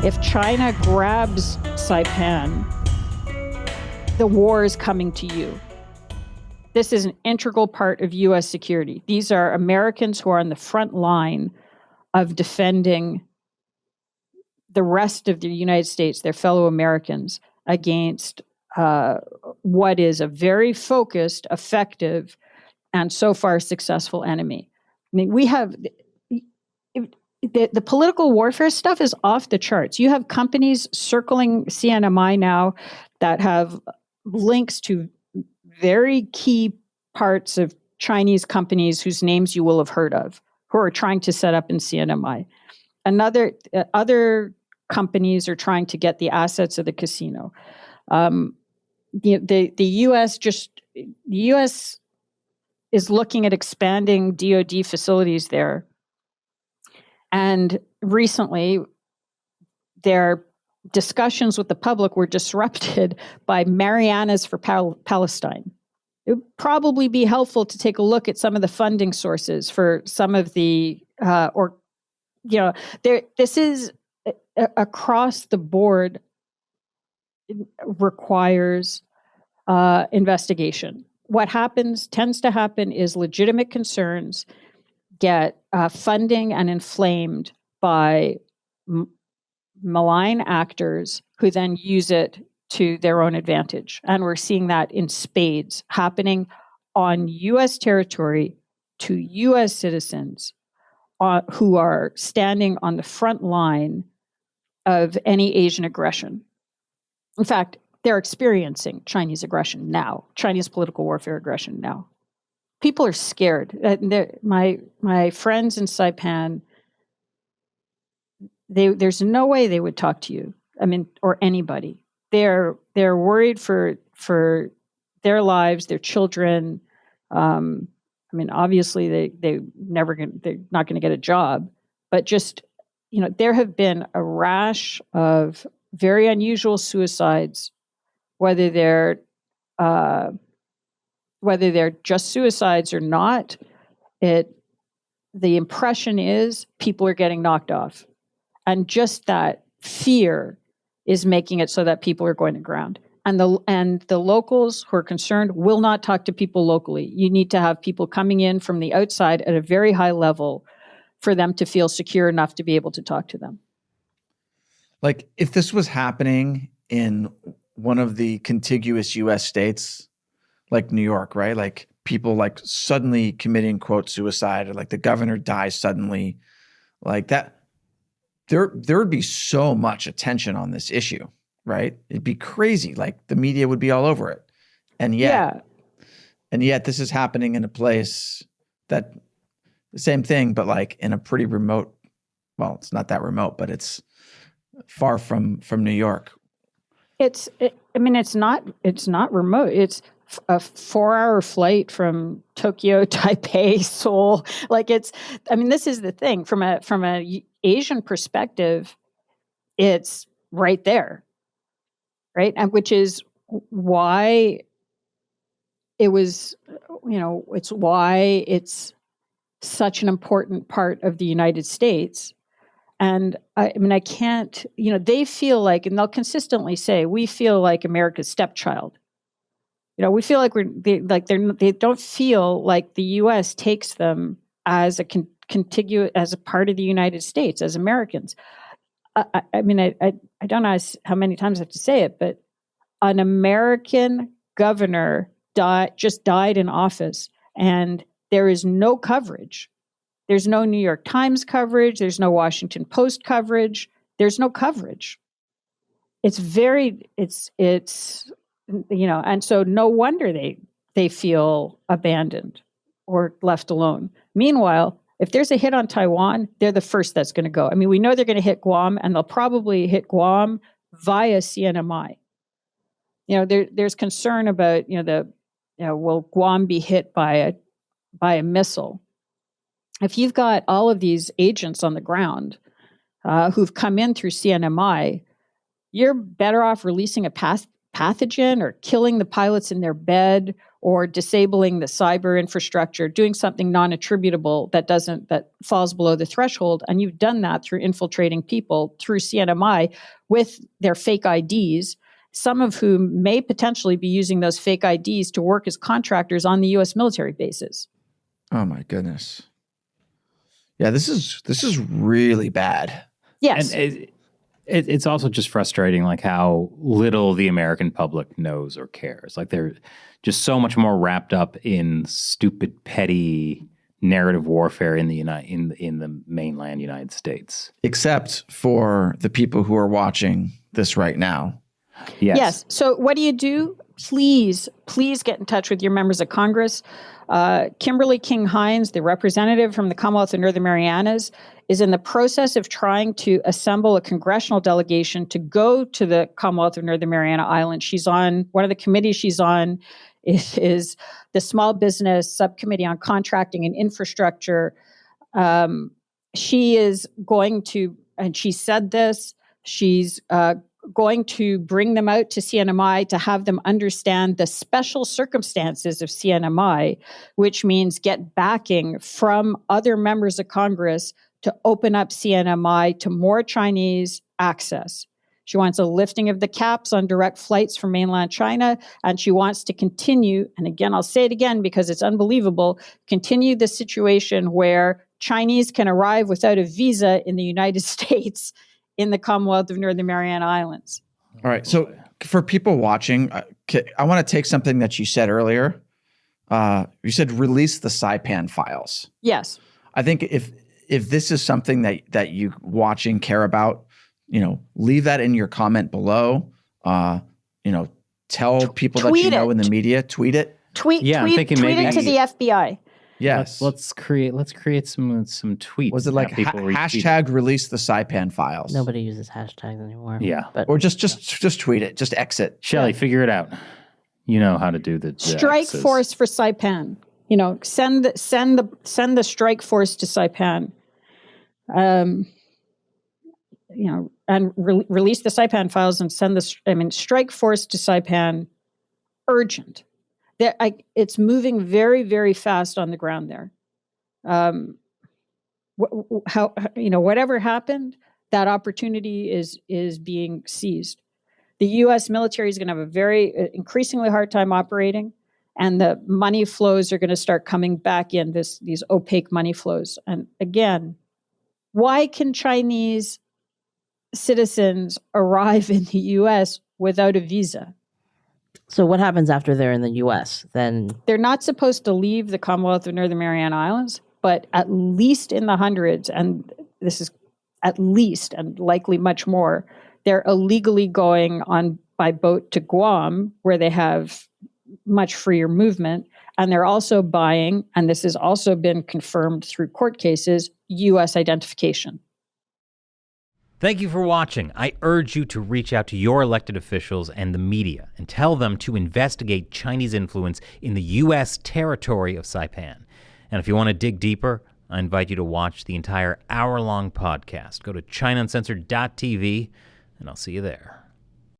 If China grabs Saipan, the war is coming to you. This is an integral part of U.S. security. These are Americans who are on the front line of defending the rest of the United States, their fellow Americans, against what is a very focused, effective, and so far successful enemy. I mean, we have the political warfare stuff is off the charts. You have companies circling CNMI now that have links to very key parts of Chinese companies whose names you will have heard of, who are trying to set up in CNMI. Other companies are trying to get the assets of the casino. The U.S. is looking at expanding DoD facilities there, and recently their discussions with the public were disrupted by Marianas for Palestine. It would probably be helpful to take a look at some of the funding sources for some of the, this is across the board requires investigation. What tends to happen is legitimate concerns get funding and inflamed by malign actors who then use it to their own advantage. And we're seeing that in spades happening on U.S. territory to U.S. citizens who are standing on the front line of any Asian aggression. In fact, they're experiencing Chinese aggression now, Chinese political warfare aggression now. People are scared. My friends in Saipan, there's no way they would talk to you. I mean, or anybody. They're worried for their lives, their children. Obviously they're not going to get a job, but just, there have been a rash of very unusual suicides, whether they're just suicides or not. The impression is people are getting knocked off. And just that fear is making it so that people are going to ground. And the locals who are concerned will not talk to people locally. You need to have people coming in from the outside at a very high level for them to feel secure enough to be able to talk to them. Like, if this was happening in one of the contiguous U.S. states, like New York, right? Like, people like suddenly committing, quote, suicide, or like the governor dies suddenly, like that, there would be so much attention on this issue, right? It'd be crazy. Like, the media would be all over it. And yet this is happening in a place that, the same thing, but like in a pretty remote, well, it's not that remote, but it's far from New York. It's not remote. It's a 4-hour flight from Tokyo, Taipei, Seoul. This is the thing from a Asian perspective, it's right there, right? And which is why it's why it's such an important part of the United States. And I can't, they feel like, and they'll consistently say, we feel like America's stepchild. We feel like they don't feel like the U.S. takes them as a contiguous, as a part of the United States, as Americans. I don't know how many times I have to say it, but an American governor just died in office, and there is no coverage. There's no New York Times coverage. There's no Washington Post coverage. There's no coverage. And so no wonder they feel abandoned or left alone. Meanwhile, if there's a hit on Taiwan, they're the first that's going to go. I mean, we know they're going to hit Guam, and they'll probably hit Guam via CNMI. There's concern about, will Guam be hit by a missile? If you've got all of these agents on the ground who've come in through CNMI, you're better off releasing a pathogen or killing the pilots in their bed or disabling the cyber infrastructure, doing something non-attributable that falls below the threshold. And you've done that through infiltrating people through CNMI with their fake IDs, some of whom may potentially be using those fake IDs to work as contractors on the U.S. military bases. Oh my goodness. Yeah, this is really bad. Yes. And it's also just frustrating, like how little the American public knows or cares. Like they're just so much more wrapped up in stupid, petty narrative warfare in the in the mainland United States. Except for the people who are watching this right now. Yes. So what do? Please get in touch with your members of Congress. Kimberly King-Hines, the representative from the Commonwealth of Northern Marianas, is in the process of trying to assemble a congressional delegation to go to the Commonwealth of Northern Mariana Islands. She's on, one of the committees she's on is the Small Business Subcommittee on Contracting and Infrastructure. She is going to, and she said this, she's going to bring them out to CNMI to have them understand the special circumstances of CNMI, which means get backing from other members of Congress to open up CNMI to more Chinese access. She wants a lifting of the caps on direct flights from mainland China, and she wants to continue, and again, I'll say it again because it's unbelievable, continue the situation where Chinese can arrive without a visa in the United States in the Commonwealth of Northern Mariana Islands. All right. So for people watching, I want to take something that you said earlier. You said release the Saipan files. Yes. I think if this is something that you watching care about, leave that in your comment below. Tell people that you know in the media. Tweet it. Tweet it to the FBI. Yes. Let's create some tweets. Was it like hashtag release the Saipan files? Nobody uses hashtags anymore. Yeah. But or just tweet it. Just exit. Shelley, figure it out. You know how to do the strike X's. force for Saipan. Send the strike force to Saipan. And release the Saipan files and send strike force to Saipan. Urgent. It's moving very, very fast on the ground there. Whatever happened, that opportunity is being seized. The U.S. military is going to have a very increasingly hard time operating, and the money flows are going to start coming back in. These opaque money flows. And again, why can Chinese citizens arrive in the U.S. without a visa? So what happens after they're in the U.S. then? They're not supposed to leave the Commonwealth of Northern Mariana Islands, but at least in the hundreds, and this is at least and likely much more, they're illegally going on by boat to Guam, where they have much freer movement, and they're also buying, and this has also been confirmed through court cases, U.S. identification. Thank you for watching. I urge you to reach out to your elected officials and the media and tell them to investigate Chinese influence in the U.S. territory of Saipan. And if you want to dig deeper, I invite you to watch the entire hour-long podcast. Go to ChinaUncensored.tv, and I'll see you there.